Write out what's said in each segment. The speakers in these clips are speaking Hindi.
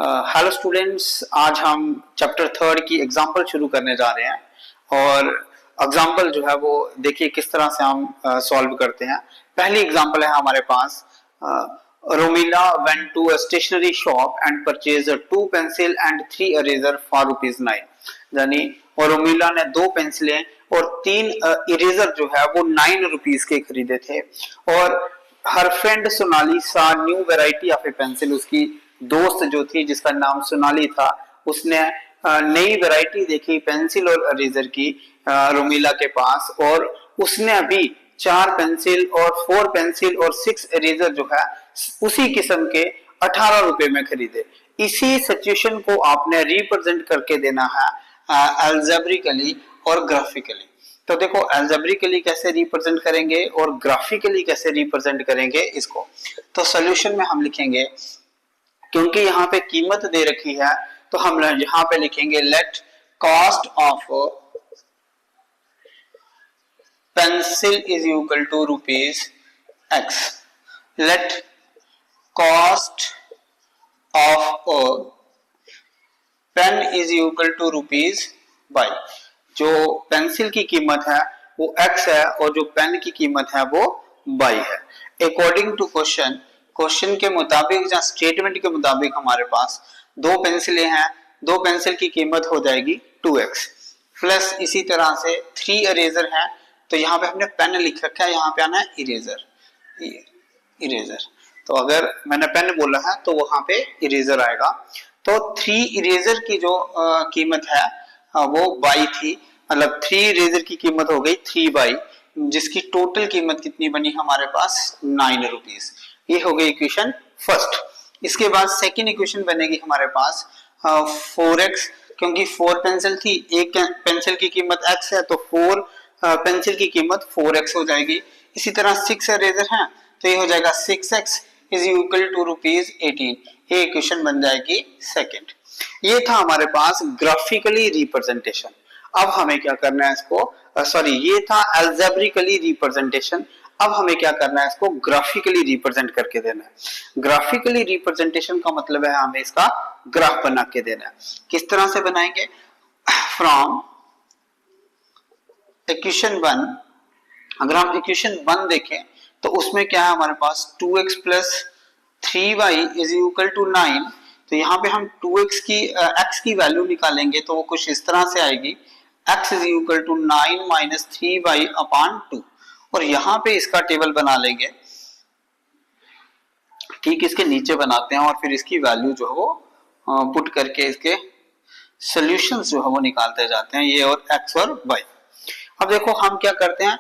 हेलो स्टूडेंट्स, आज हम चैप्टर थर्ड की एग्जाम्पल शुरू करने जा रहे हैं और एग्जाम्पल जो है वो देखिए किस तरह से हम सॉल्व करते हैं। पहली एग्जाम्पल है हमारे पास, Romila went to a stationery shop and purchase 2 pencil and 3 eraser for ₹9। यानी और रोमिला ने 2 पेंसिलें और 3 इरेजर जो है वो ₹9 के खरीदे थे। और हर फ्रेंड सोनाली सा new variety of A pencil, उसकी दोस्त जो थी जिसका नाम सोनाली था, उसने नई वैरायटी देखी पेंसिल और इरेजर की रोमिला के पास, और उसने अभी 4 पेंसिल और 4 पेंसिल और 6 इरेजर जो है उसी किस्म के ₹18 में खरीदे। इसी सिचुएशन को आपने रिप्रेजेंट करके देना है अलजेब्रिकली और ग्राफिकली। तो देखो अलजेब्रिकली कैसे रिप्रेजेंट करेंगे और ग्राफिकली कैसे रिप्रेजेंट करेंगे इसको। तो सॉल्यूशन में हम लिखेंगे, क्योंकि यहाँ पे कीमत दे रखी है तो हम यहाँ पे लिखेंगे let cost of pencil is equal to ₹X। Let cost of pen is equal to ₹Y। जो पेंसिल की कीमत है वो X है और जो पेन की कीमत है वो Y है। अकॉर्डिंग टू क्वेश्चन के मुताबिक या स्टेटमेंट के मुताबिक हमारे पास 2 पेंसिलें हैं, 2 पेंसिल की कीमत हो जाएगी 2X, प्लस इसी तरह से 3 इरेजर हैं। तो यहाँ पे हमने पेन लिख रखा है, यहाँ पे आना है इरेजर। तो अगर मैंने पेन बोला है तो वहां पे इरेजर आएगा। तो 3 इरेजर की जो कीमत है वो Y थी, मतलब 3 इरेजर की कीमत हो गई 3Y, जिसकी टोटल कीमत कितनी बनी हमारे पास ₹9। ये हो गई इक्वेशन फर्स्ट। इसके बाद सेकंड इक्वेशन बनेगी हमारे पास 4X, क्योंकि 4 पेंसिल थी, एक पेंसिल की कीमत X है तो 4 पेंसिल की कीमत 4X हो जाएगी। इसी तरह 6 इरेजर हैं तो ये हो जाएगा 6X इज इक्वल टू ₹18। ये इक्वेशन बन जाएगी सेकंड। ये था हमारे पास ग्राफिकली रिप्रेजेंटेशन। अब हमें क्या करना है इसको, ये था अलजेब्रिकली रिप्रेजेंटेशन। अब हमें क्या करना है, इसको ग्राफिकली रिप्रेजेंट करके देना है। ग्राफिकली रिप्रेजेंटेशन का मतलब है हमें इसका ग्राफ बना के देना है। किस तरह से बनाएंगे, फ्रॉम इक्वेशन 1। अगर हम इक्वेशन 1 देखें तो उसमें क्या है हमारे पास 2X plus 3Y is equal to 9। तो यहाँ पे हम 2X की X की वैल्यू निकालेंगे तो वो कुछ इस तरह से आएगी, X is equal to 9 minus 3Y upon 2। और यहाँ पे इसका टेबल बना लेंगे, ठीक इसके नीचे बनाते हैं और फिर इसकी वैल्यू जो है वो पुट करके इसके सॉल्यूशंस जो है वो निकालते जाते हैं, ये और X और Y। अब देखो हम क्या करते हैं,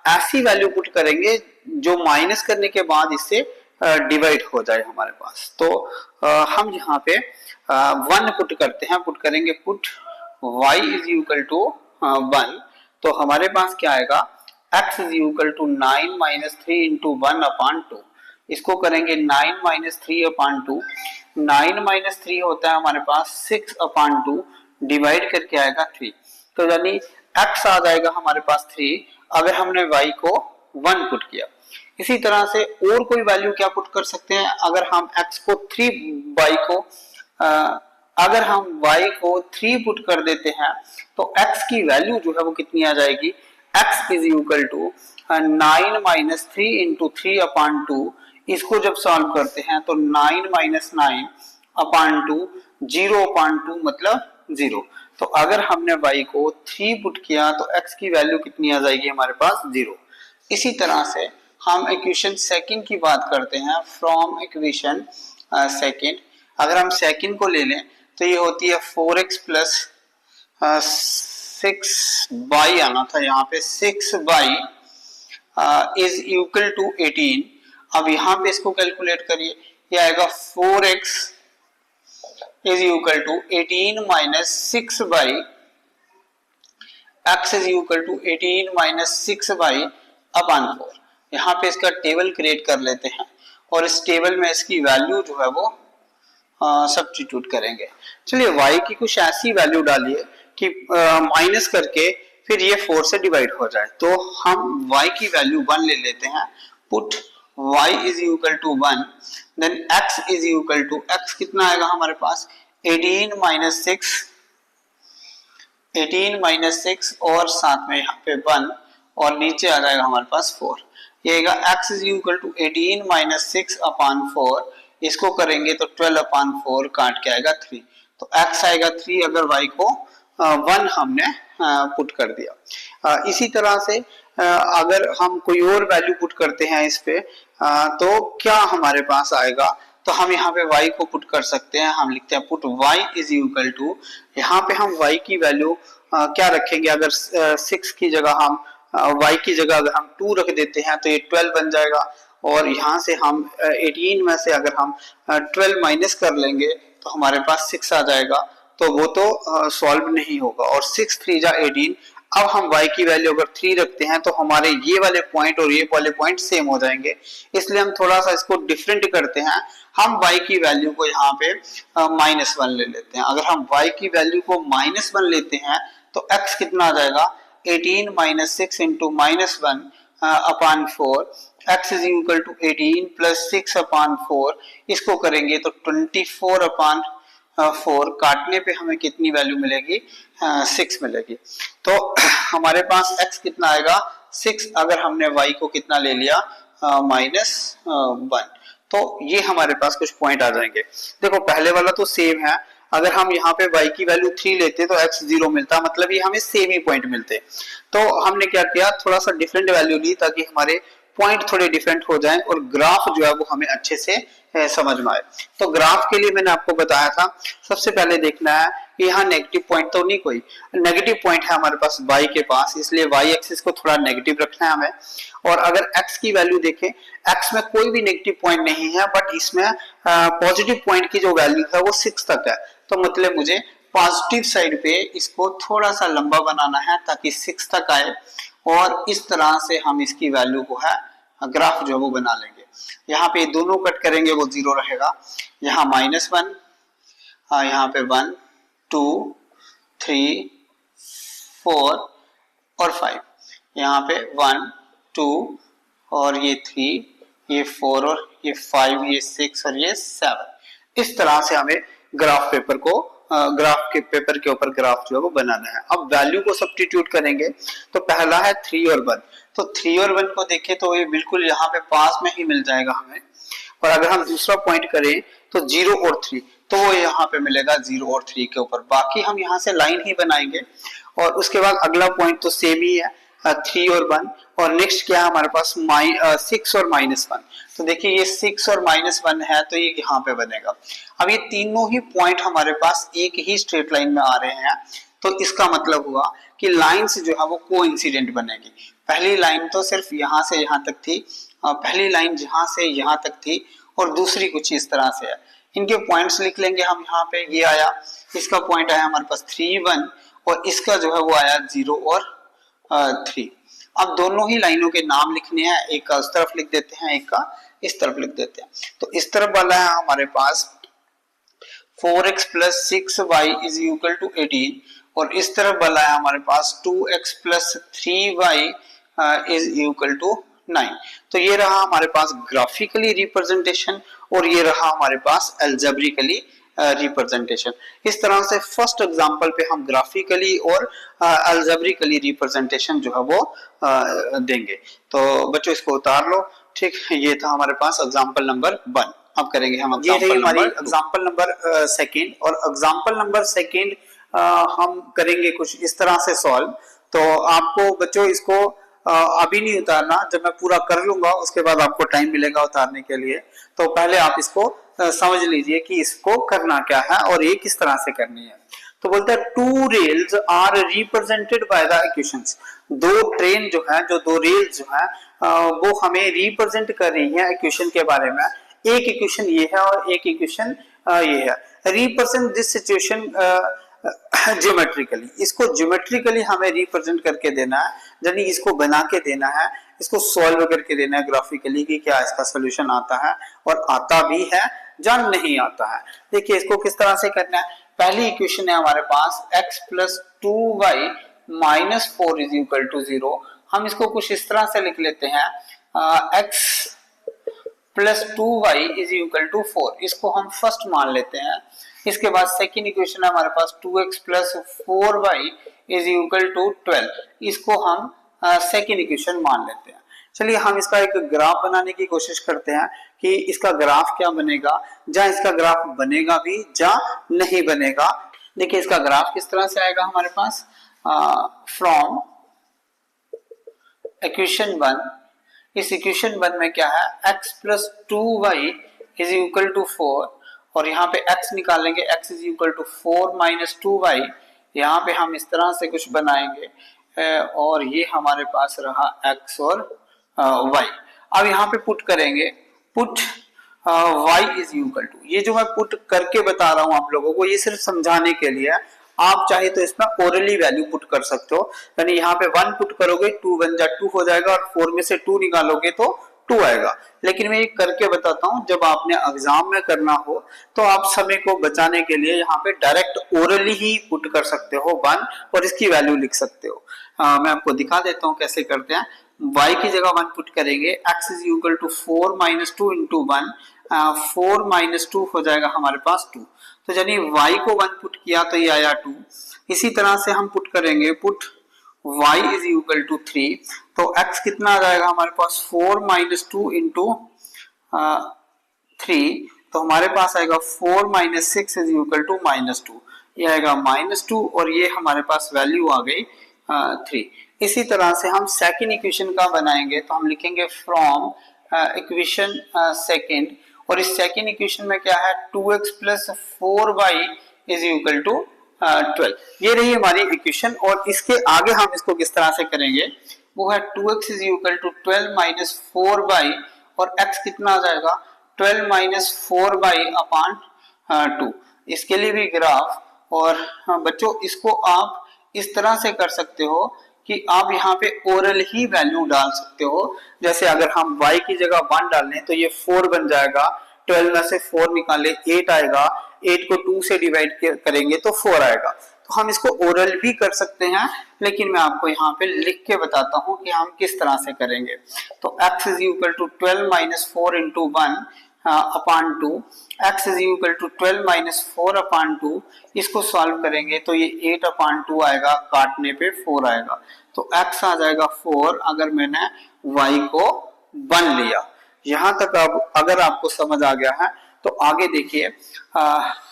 ऐसी वैल्यू पुट करेंगे जो माइनस करने के बाद इससे डिवाइड हो जाए हमारे पास। तो हम यहाँ पे 1 पुट करते हैं, पुट करेंगे put Y is equal to 1। तो हमारे पास क्या आएगा, X is equal to 9 minus 3 into 1 upon 2। इसको करेंगे 9 माइनस 3 अपॉन 2। 9 माइनस 3 होता है हमारे पास 6 अपॉन 2, डिवाइड करके आएगा 3। तो यानी X आ जाएगा हमारे पास 3 अगर हमने Y को 1 पुट किया। इसी तरह से और कोई वैल्यू क्या पुट कर सकते हैं, अगर हम X को 3, Y को अगर हम Y को 3 पुट कर देते हैं तो X की वैल्यू जो है वो कितनी आ जाएगी, X is equal to 9 minus 3 into 3 upon 2। इसको जब सॉल्व करते हैं तो 9 माइनस 9 अपॉन 2, 0 अपॉन 2 मतलब 0। तो अगर हमने Y को 3 पुट किया तो X की वैल्यू कितनी आ जाएगी हमारे पास 0। इसी तरह से हम इक्वेशन सेकंड की बात करते हैं, फ्रॉम इक्वेशन सेकंड। अगर हम सेकंड को ले लें तो ये होती है 4X प्लस 6Y आना था, यहाँ पे 6Y इज इक्वल टू 18। अब यहाँ पे इसको कैलकुलेट करिए, ये आएगा 4X is equal to 18 minus 6Y। X is equal to 18 minus 6Y upon 4। यहाँ पे इसका टेबल क्रिएट कर लेते हैं और इस टेबल में इसकी वैल्यू जो है वो सब्स्टिट्यूट करेंगे। चलिए Y की कुछ ऐसी वैल्यू डालिए कि माइनस करके फिर ये 4 से डिवाइड हो जाए। तो हम Y की वैल्यू 1 ले लेते हैं, put y is equal to 1, then x is equal to, x कितना आएगा हमारे पास 18 माइनस सिक्स और साथ में यहाँ पे 1 और नीचे आ जाएगा हमारे पास 4। ये आएगा x is equal to 18 minus 6 upon 4, इसको करेंगे तो 12 अपॉन 4 काट के आएगा 3, तो x आएगा 3 अगर y को 1 हमने पुट कर दिया। इसी तरह से अगर हम कोई और वैल्यू पुट करते हैं इस पे तो क्या हमारे पास आएगा, तो हम यहाँ पे y को पुट कर सकते हैं। हम लिखते हैं put y is equal to, यहाँ पे हम y की वैल्यू क्या रखेंगे, अगर 6 की जगह हम y की जगह अगर हम 2 रख देते हैं तो ये 12 बन जाएगा, और यहाँ से हम 18 में से अगर हम 12 माइनस कर लेंगे तो हमारे पास 6 आ जाएगा, तो वो तो सॉल्व नहीं होगा। और 6 3 जा 18, अब हम y की वैल्यू अगर 3 रखते हैं तो हमारे ये वाले पॉइंट और ये वाले पॉइंट सेम हो जाएंगे, इसलिए हम थोड़ा सा इसको डिफरेंट करते हैं। हम y की वैल्यू को यहाँ पे -1 ले लेते हैं। अगर हम y की वैल्यू को -1 लेते हैं तो x कितना आ जाएगा 18 minus 6 into -1 upon 4, x is equal to 18 plus 6 upon 4, इसको करेंगे तो 24 अपॉन 4, काटने पे हमें कितनी वैल्यू मिलेगी 6 मिलेगी। तो हमारे पास x कितना आएगा 6, अगर हमने y को कितना ले लिया -1, तो ये हमारे पास कुछ पॉइंट आ जाएंगे। देखो पहले वाला तो सेम है, अगर हम यहाँ पे y की वैल्यू 3 लेते तो x 0 मिलता, मतलब ये हमें सेम ही पॉइंट मिलते। तो हमने क्या किया, थोड़ा सा डिफरेंट वैल्यू ली ताकि हमारे पॉइंट थोड़े डिफरेंट हो जाएं और ग्राफ जो है वो हमें अच्छे से समझ में आए। तो ग्राफ के लिए मैंने आपको बताया था, सबसे पहले देखना है कि यहाँ नेगेटिव पॉइंट तो नहीं, कोई नेगेटिव पॉइंट है हमारे पास y के पास, इसलिए y एक्सिस को थोड़ा नेगेटिव रखना है हमें। और अगर x की वैल्यू देखें, x में कोई भी नेगेटिव पॉइंट नहीं है, बट इसमें पॉजिटिव पॉइंट की जो वैल्यू है वो 6 तक है, तो मतलब मुझे पॉजिटिव साइड पे इसको थोड़ा सा लंबा बनाना है ताकि 6 तक आए, और इस तरह से हम इसकी वैल्यू को है ग्राफ जो वो बना लेंगे। यहाँ पे दोनों कट करेंगे वो 0 रहेगा, यहाँ -1, यहाँ पे 1 2 3 4 और 5, यहाँ पे 1 2 और ये 3, ये 4 और ये 5, ये 6 और ये 7। इस तरह से हमें ग्राफ के पेपर के ऊपर ग्राफ जो है वो बनाना है। अब वैल्यू को सब्स्टिट्यूट करेंगे, तो पहला है 3 और 1, तो 3 और 1 को देखें तो ये बिल्कुल यहाँ पे पास में ही मिल जाएगा हमें। और अगर हम दूसरा पॉइंट करें तो 0 और 3, तो वो यहाँ पे मिलेगा 0 और 3 के ऊपर। बाकी हम यहाँ से लाइन ही बनाएंगे, और उसके बाद अगला पॉइंट तो सेम ही है 3 और 1, और नेक्स्ट क्या है हमारे पास 6 और -1। तो देखिए ये 6 और -1 है, तो ये यहाँ पे बनेगा। अब ये तीनों ही पॉइंट हमारे पास एक ही स्ट्रेट लाइन में आ रहे हैं, तो इसका मतलब हुआ कि लाइंस जो है वो कोइंसिडेंट बनेगी। पहली लाइन तो सिर्फ यहाँ से यहाँ तक थी, पहली लाइन जहाँ से यहाँ तक थी, और दूसरी कुछ इस तरह से है। इनके पॉइंट्स लिख लेंगे हम यहाँ पे, ये आया, इसका पॉइंट आया हमारे पास 3 1, और इसका जो है वो आया 0 और 3। अब दोनों ही लाइनों के नाम लिखने हैं, एक का उस तरफ लिख देते हैं, एक का इस तरफ लिख देते हैं। तो इस तरफ वाला है हमारे पास 4x plus 6y is equal to 18, और इस तरफ वाला है हमारे पास 2x plus 3y is equal to 9। तो ये रहा हमारे पास ग्राफिकली रिप्रेजेंटेशन, और ये रहा हमारे पास अलजेब्रिकली रिप्रेजेंटेशन। इस तरह से फर्स्ट एग्जांपल पे हम ग्राफिकली और अलजेब्रिकली रिप्रेजेंटेशन जो है वो देंगे। तो बच्चों इसको उतार लो, ठीक। ये था हमारे पास एग्जांपल नंबर 1। अब करेंगे हम एग्जांपल नंबर सेकंड, और एग्जांपल नंबर सेकंड हम करेंगे कुछ इस तरह से सॉल्व। तो आपको बच्चों इसको अभी नहीं उतारना, जब मैं पूरा कर लूंगा उसके बाद आपको टाइम मिलेगा उतारने के लिए। तो पहले आप इसको समझ लीजिए कि इसको करना क्या है और ये किस तरह से करनी है। तो बोलते हैं 2 rails are represented by the equations. 2 train जो है, जो 2 रेल्स जो है वो हमें रिप्रेजेंट कर रही है इक्वेशन के बारे में। एक इक्वेशन ये है और एक इक्वेशन ये है। रिप्रेजेंट दिस सिचुएशन ज्योमेट्रिकली, इसको ज्योमेट्रिकली हमें रिप्रेजेंट करके देना है, यानी इसको बना के देना है, इसको सॉल्व करके देना है ग्राफिकली कि क्या इसका सॉल्यूशन आता है, और आता भी है या नहीं आता है। देखिए इसको किस तरह से करना है। पहली इक्वेशन है हमारे पास x plus 2y minus 4 is equal to 0। हम इसको कुछ इस तरह से लिख लेते हैं, x plus 2y is equal to 4, इसको हम फर्स्ट मान लेते हैं। इसके बाद सेकेंड इक्वेशन है हमारे पास 2x plus 4y is equal to 12, इसको हम सेकेंड इक्वेशन मान लेते हैं। चलिए हम इसका एक ग्राफ बनाने की कोशिश करते हैं कि इसका ग्राफ क्या बनेगा, या इसका ग्राफ बनेगा भी या नहीं बनेगा। देखिए इसका ग्राफ किस तरह से आएगा हमारे पास, फ्रॉम इक्वेशन 1, इस इक्वेशन 1 में क्या है, x plus 2y is equal to 4, और यहाँ पे x निकालेंगे, x is equal to 4 minus 2y, यहाँ पे हम इस तरह से कुछ बनाएंगे और ये हमारे पास रहा x और y। अब यहाँ पे पुट करेंगे, put y is equal to, ये जो मैं पुट करके बता रहा हूँ आप लोगों को, ये सिर्फ समझाने के लिए है। आप चाहे तो इसमें ओरली वैल्यू पुट कर सकते हो, यानी यहाँ पे 1 पुट करोगे 2 1 जा 2 हो जाएगा, और 4 में से 2 निकालोगे तो 2 आएगा। लेकिन मैं ये करके बताता हूँ, जब आपने एग्जाम में करना हो तो आप समय को बचाने के लिए यहाँ पे डायरेक्ट ओरली ही पुट कर सकते हो 1, और इसकी वैल्यू लिख सकते हो। मैं आपको दिखा देता हूँ कैसे करते हैं। y की जगह 1 पुट करेंगे, x is equal to 4 minus 2 into 1, 4 minus 2 हो जाएगा हमारे पास 2, तो यानी y को 1 पुट किया तो ये आया 2। इसी तरह से हम पुट करेंगे, put y is equal to 3, तो x कितना आ जाएगा हमारे पास 4 माइनस 2 इंटू 3, तो हमारे पास आएगा 4 minus 6 is equal to minus 2, ये आएगा माइनस 2, और ये हमारे पास वैल्यू आ गई 3। इसी तरह से हम सेकेंड इक्वेशन का बनाएंगे, तो हम लिखेंगे फ्रॉम इक्वेशन सेकेंड, और इस सेकेंड इक्वेशन में क्या है, 2x plus 4y is equal to 12, ये रही हमारी इक्वेशन। और इसके आगे हम इसको किस तरह से करेंगे, वो है 2x is equal to 12 minus 4y, और x कितना आ जाएगा 12 माइनस 4y अपान 2, इसके लिए भी ग्राफ। और बच्चों इसको आप इस तरह से कर सकते हो कि आप यहाँ पे ओरल ही वैल्यू डाल सकते हो। जैसे अगर हम y की जगह 1 डाल लें तो ये 4 बन जाएगा, 12 में से 4 निकाले 8 आएगा, 8 को 2 से डिवाइड करेंगे तो 4 आएगा। तो हम इसको ओरल भी कर सकते हैं, लेकिन मैं आपको यहाँ पे लिख के बताता हूँ कि हम किस तरह से करेंगे। तो x is equal to 12 minus 4 into 1 upon 2, x is equal to 12 minus 4 upon 2, इसको सॉल्व करेंगे तो ये 8 अपान 2 आएगा, काटने पे 4 आएगा, तो x आ जाएगा 4 अगर मैंने y को 1 लिया। यहाँ तक अब अगर आपको समझ आ गया है तो आगे देखिए,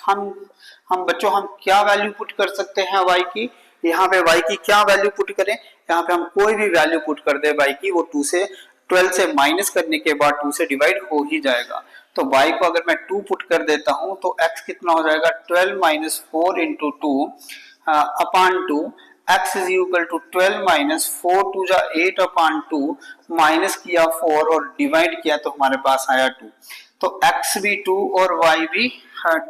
हम बच्चों हम क्या वैल्यू पुट कर सकते हैं y की। यहाँ पे y की क्या वैल्यू पुट करें, यहाँ पे हम कोई भी वैल्यू पुट कर दे y की, वो 12 से माइनस करने के बाद 2 से डिवाइड हो ही जाएगा। तो y को अगर मैं 2 पुट कर देता हूं तो x कितना हो जाएगा 12 minus 4 into 2 upon 2, x is equal to 12 minus 4 two जा 8 अपान 2, माइनस किया 4 और डिवाइड किया तो हमारे पास आया 2। तो x भी 2 और y भी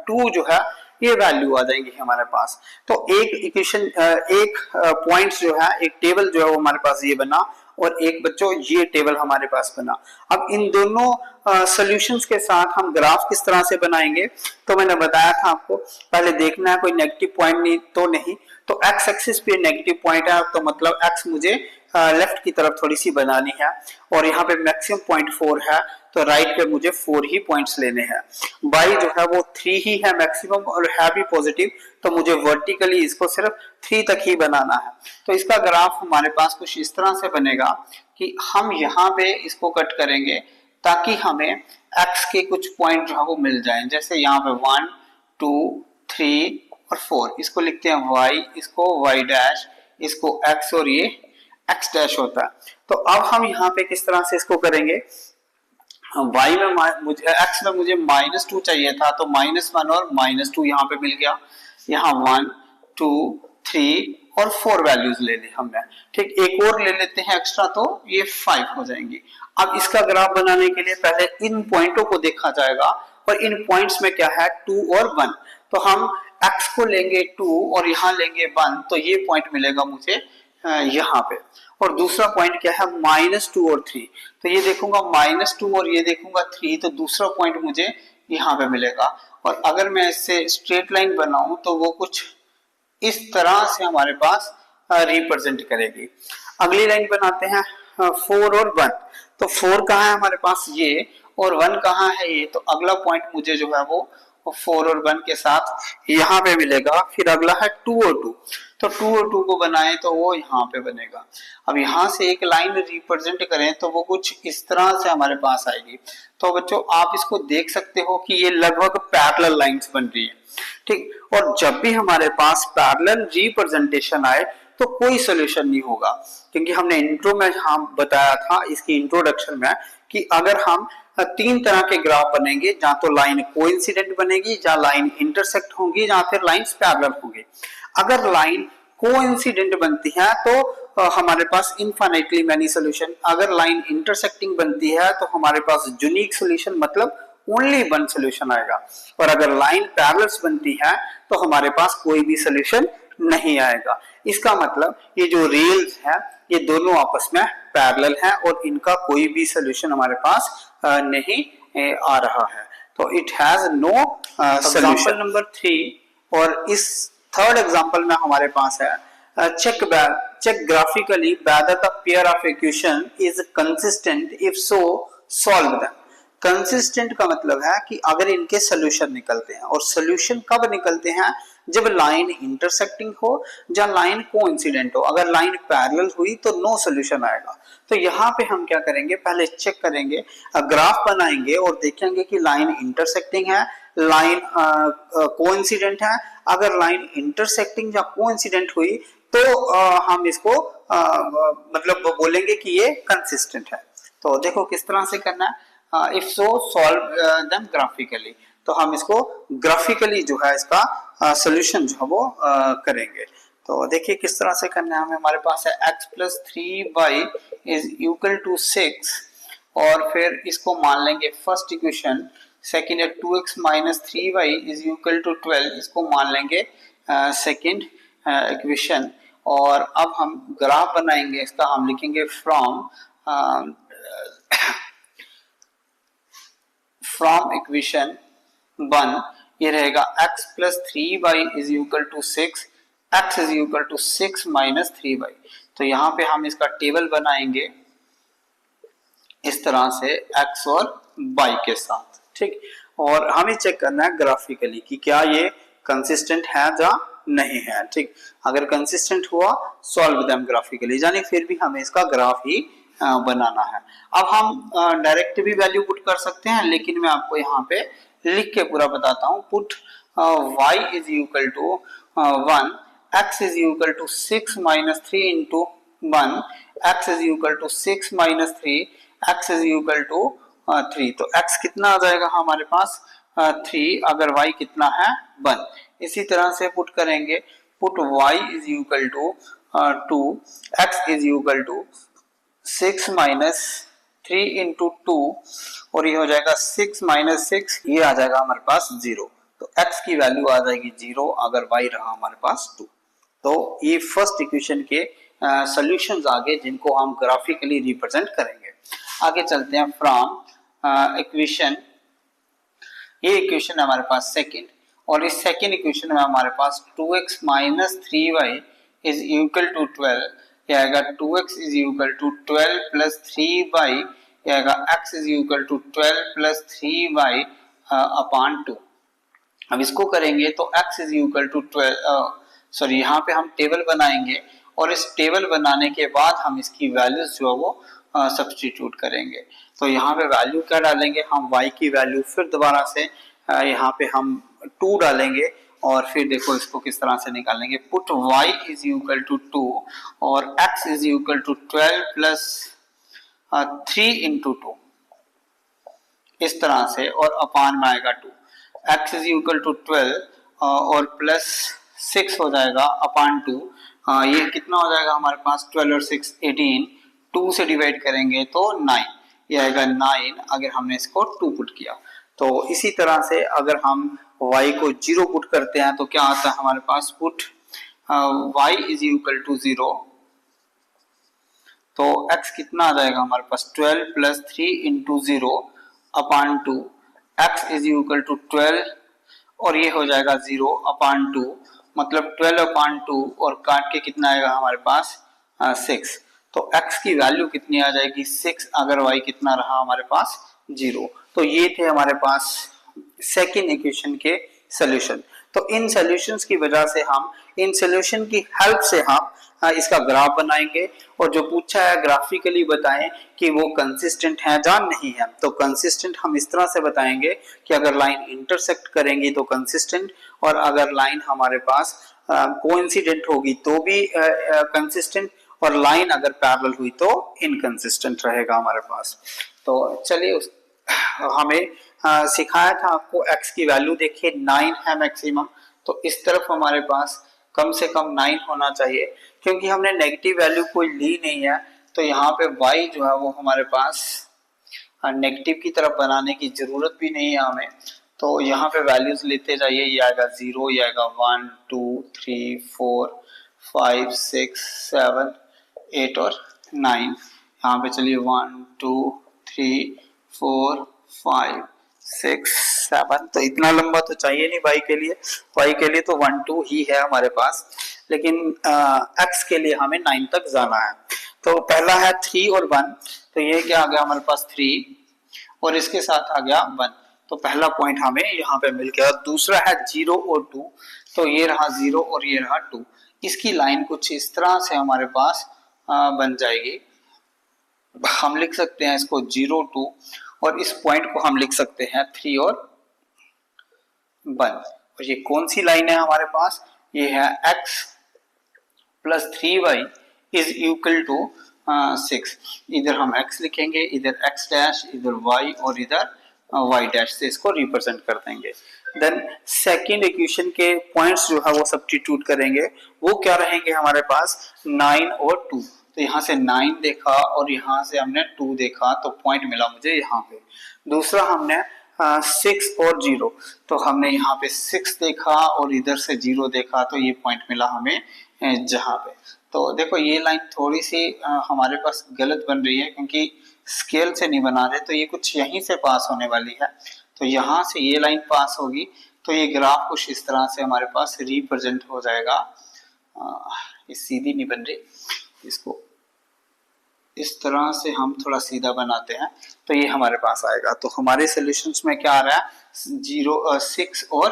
2 जो है ये वैल्यू आ जाएंगी हमारे पास। तो एक इक्वेशन, एक पॉइंट जो है, एक टेबल जो है वो हमारे पास ये बना, और एक बच्चों ये टेबल हमारे पास बना। अब इन दोनों सॉल्यूशंस के साथ हम ग्राफ किस तरह से बनाएंगे, तो मैंने बताया था आपको, पहले देखना है कोई नेगेटिव पॉइंट नहीं तो नहीं। तो x एक्सिस पे नेगेटिव पॉइंट है, तो मतलब x मुझे लेफ्ट की तरफ थोड़ी सी बनानी है, और यहाँ पे मैक्सिमम पॉइंट 4 है, तो राइट पे मुझे 4 ही पॉइंट्स लेने हैं। y जो है वो 3 ही है मैक्सिमम और है भी पॉजिटिव, तो मुझे वर्टिकली इसको सिर्फ 3 तक ही बनाना है। तो इसका ग्राफ हमारे पास कुछ इस तरह से बनेगा कि हम यहाँ पे इसको कट करेंगे ताकि हमें x के कुछ पॉइंट जो है वो मिल जाएं। जैसे यहाँ पे 1 2 3 और 4, इसको लिखते हैं y, इसको y डैश, इसको x, और ये x डैश होता है। तो अब हम यहाँ पे किस तरह से इसको करेंगे, y में मुझे x में मुझे -2 चाहिए था, तो -1 और -2 यहाँ पे मिल गया। यहाँ 1 2 3 और 4 वैल्यूज ले ली हमने, ठीक। एक और ले लेते हैं एक्स्ट्रा, तो ये 5 हो जाएंगी। अब इसका ग्राफ बनाने के लिए पहले इन पॉइंटों को देखा जाएगा, और इन पॉइंट्स में क्या है 2 और 1, तो हम x को लेंगे 2 और यहाँ लेंगे 1, तो ये पॉइंट मिलेगा मुझे यहाँ पे। और दूसरा पॉइंट क्या है -2 और 3, तो ये देखूंगा -2 और ये देखूंगा 3, तो दूसरा पॉइंट मुझे यहाँ पे मिलेगा। और अगर मैं इससे स्ट्रेट लाइन बनाऊं तो वो कुछ इस तरह से हमारे पास रिप्रेजेंट करेगी। अगली लाइन बनाते हैं 4 और 1, तो 4 कहाँ है हमारे पास ये, और 1 कहाँ है ये, तो अगला पॉइंट मुझे जो है वो 4 और 1 के साथ यहाँ पे मिलेगा। फिर अगला है 2 और 2, तो 2 और 2 को बनाए तो वो यहाँ पे बनेगा। अब यहाँ से एक लाइन रिप्रेजेंट करें तो वो कुछ इस तरह से हमारे पास आएगी। तो बच्चों आप इसको देख सकते हो कि ये लगभग पैरेलल लाइंस बन रही है, ठीक। और जब भी हमारे पास पैरेलल रिप्रेजेंटेशन आए तो कोई सोल्यूशन नहीं होगा, क्योंकि हमने इंट्रो में हम बताया था इसकी इंट्रोडक्शन में कि अगर हम 3 तरह के ग्राफ बनेंगे, जहां तो लाइन कोइंसिडेंट बनेगी, जहां लाइन इंटरसेक्ट होंगी, जहां फिर लाइंस पैरेलल होंगी। अगर लाइन कोइंसिडेंट बनती है तो हमारे पास इनफाइनाइटली मैनी सॉल्यूशन, अगर लाइन इंटरसेक्टिंग बनती है तो हमारे पास यूनिक सॉल्यूशन मतलब ओनली वन सॉल्यूशन आएगा, और अगर लाइन पैरेलल्स बनती है तो हमारे पास कोई भी सॉल्यूशन नहीं आएगा। इसका मतलब ये जो रेल्स है ये दोनों आपस में पैरेलल हैं और इनका कोई भी सॉल्यूशन हमारे पास नहीं आ रहा है, तो it has no solution. Number 3 और इस थर्ड एग्जांपल में हमारे पास है check graphically whether the pair of equation is consistent, if so solve them। Consistent का मतलब है कि अगर इनके सोल्यूशन निकलते हैं, और सोल्यूशन कब निकलते हैं, जब लाइन इंटरसेक्टिंग हो या लाइन कोइंसिडेंट हो। अगर लाइन पैरेलल हुई तो नो सोल्यूशन आएगा। तो यहाँ पे हम क्या करेंगे, पहले चेक करेंगे, ग्राफ बनाएंगे और देखेंगे कि लाइन इंटरसेक्टिंग है, लाइन कोइंसिडेंट है। अगर लाइन इंटरसेक्टिंग या कोइंसिडेंट हुई तो हम इसको मतलब बोलेंगे कि ये कंसिस्टेंट है। तो देखो किस तरह से करना है, if so solve them graphically. तो हम इसको ग्राफिकली जो है इसका सोल्यूशन जो है वो करेंगे। तो देखिए किस तरह से करना है हमें। हमारे पास है x + 3y is equal to 6, और फिर इसको मान लेंगे फर्स्ट इक्वेशन। सेकेंड है 2x - 3y is equal to 12, इसको मान लेंगे सेकेंड इक्वेशन। और अब हम ग्राफ बनाएंगे इसका, हम लिखेंगे फ्रॉम इक्वेशन 1 ये रहेगा x + 3y is equal to 6, x is equal to 6 - 3y। तो यहाँ पे हम इसका टेबल बनाएंगे इस तरह से x और y के साथ, ठीक। और हमें चेक करना है ग्राफिकली कि क्या ये कंसिस्टेंट है या नहीं है, ठीक। अगर कंसिस्टेंट हुआ सॉल्व देम ग्राफिकली, यानी फिर भी हमें इसका ग्राफ ही बनाना है। अब हम डायरेक्ट भी वैल्यू पुट कर सकते हैं, लेकिन मैं आपको यहाँ पे लिख के पूरा बताता हूँ। Put y is equal to 1, x is equal to 6 - 3 into 1, x is equal to 6 - 3, x is equal to 3। तो x कितना आ जाएगा हमारे पास 3, अगर y कितना है 1। इसी तरह से पुट करेंगे, put y is equal to 2, x is equal to 6 - 3 into 2, और ये हो जाएगा 6 - 6, ये आ जाएगा हमारे पास 0। तो x की वैल्यू आ जाएगी 0 अगर y रहा हमारे पास 2। तो ये फर्स्ट इक्वेशन के सॉल्यूशंस आ गए जिनको हम ग्राफिकली रिप्रेजेंट करेंगे। आगे चलते हैं फ्रॉम इक्वेशन, ये इक्वेशन है हमारे पास सेकंड, और इस सेकंड इक्वेशन में हमारे पास 2x - 3y is equal to 12, ये आएगा 2x is equal to 12 plus 3y, ये आएगा x is equal to 12 plus 3y upon 2। अब इसको करेंगे तो x is equal to 12, sorry यहाँ पे हम टेबल बनाएंगे, और इस टेबल बनाने के बाद हम इसकी वैल्यूज जो है वो सब्स्टिट्यूट करेंगे। तो यहाँ पे वैल्यू क्या डालेंगे हम, y की वैल्यू फिर दोबारा से यहाँ पे हम 2 डालेंगे, और फिर देखो इसको किस तरह से निकालेंगे। Put y is equal to 2 और x is equal to 12 plus 3 into 2, इस तरह से, और अपान में आएगा 2। x इज इक्वल टू 12 और प्लस 6 हो जाएगा अपान 2, ये कितना हो जाएगा हमारे पास 12 और 6 18, 2 से डिवाइड करेंगे तो 9, ये आएगा 9 अगर हमने इसको 2 पुट किया। तो इसी तरह से अगर हम y को 0 पुट करते हैं तो क्या आता है हमारे पास, put y is equal to 0, तो x कितना आ जाएगा हमारे पास 12 plus 3 into 0 upon 2, x is equal to 12 और ये हो जाएगा 0 अपान 2, मतलब 12 अपान 2 और काट के कितना आएगा हमारे पास 6। तो x की वैल्यू कितनी आ जाएगी 6 अगर y कितना रहा हमारे पास 0। तो ये थे हमारे पास सेकेंड इक्वेशन के सॉल्यूशन। तो इन सॉल्यूशंस की वजह से हम इन सॉल्यूशन की हेल्प से हम इसका ग्राफ बनाएंगे और जो पूछा है ग्राफिकली बताएं कि वो कंसिस्टेंट है या नहीं है। तो कंसिस्टेंट हम इस तरह से बताएंगे कि अगर लाइन इंटरसेक्ट करेंगी तो कंसिस्टेंट, और अगर लाइन हमारे पास कोइंसिडेंट होगी तो भी कंसिस्टेंट, और लाइन अगर पैरेलल हुई तो इनकंसिस्टेंट रहेगा हमारे पास। तो चलिए हमें सिखाया था आपको x की वैल्यू देखिए 9 है मैक्सिमम, तो इस तरफ हमारे पास कम से कम 9 होना चाहिए, क्योंकि हमने नेगेटिव वैल्यू कोई ली नहीं है। तो यहाँ पे y जो है वो हमारे पास नेगेटिव की तरफ बनाने की जरूरत भी नहीं है हमें। तो यहाँ पे वैल्यूज लेते जाइए, ये आएगा 0, ये आएगा 1 2 3 4 5 6 7 8 और 9। यहाँ पे चलिए 1 2 3 4 5 6 7, तो इतना लंबा तो चाहिए नहीं y के लिए। y के लिए तो 1 2 ही है हमारे पास, लेकिन x के लिए हमें 9 तक जाना है। तो पहला है 3 और 1, तो ये क्या आ गया हमारे पास 3 और इसके साथ आ गया 1, तो पहला पॉइंट हमें यहाँ पे मिल गया। दूसरा है 0 और 2, तो ये रहा 0 और ये रहा 2। इसकी लाइन कुछ इस तरह से हमारे पास बन जाएगी। हम लिख सकते हैं इसको 0 2, और इस पॉइंट को हम लिख सकते हैं 3 और 1। और ये कौन सी लाइन है हमारे पास, ये है x plus 3y is equal to 6। इधर हम x लिखेंगे, इधर x डैश, इधर y और इधर y डैश से इसको रिप्रेजेंट कर देंगे। देन सेकंड इक्वेशन के पॉइंट्स जो है वो सब्स्टिट्यूट करेंगे, वो क्या रहेंगे हमारे पास 9 और 2। तो यहाँ से 9 देखा और यहाँ से हमने 2 देखा, तो पॉइंट मिला मुझे यहाँ पे। दूसरा हमने 6 और 0, तो हमने यहाँ पे 6 देखा और इधर से 0 देखा, तो ये पॉइंट मिला हमें जहाँ पे। तो देखो ये लाइन थोड़ी सी हमारे पास गलत बन रही है, क्योंकि स्केल से नहीं बना रहे, तो ये कुछ यहीं से पास होने वाली है। तो यहाँ से ये लाइन पास होगी, तो ये ग्राफ कुछ इस तरह से हमारे पास रिप्रेजेंट हो जाएगा। ये सीधी नहीं बन रही, इसको इस तरह से हम थोड़ा सीधा बनाते हैं, तो ये हमारे पास आएगा। तो हमारे सॉल्यूशंस में क्या आ रहा है 6 और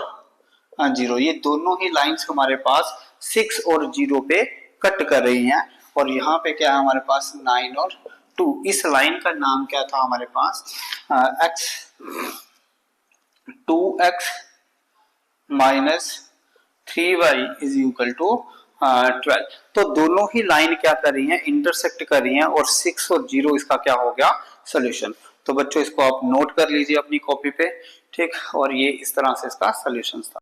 0, ये दोनों ही लाइंस हमारे पास 6 और 0 पे कट कर रही हैं। और यहाँ पे क्या है हमारे पास 9 और 2। इस लाइन का नाम क्या था हमारे पास x 2x minus 3y is equal to 12। तो दोनों ही लाइन क्या कर रही हैं, इंटरसेक्ट कर रही हैं, और 6 और 0 इसका क्या हो गया सॉल्यूशन। तो बच्चों इसको आप नोट कर लीजिए अपनी कॉपी पे, ठीक। और ये इस तरह से इसका सॉल्यूशन था।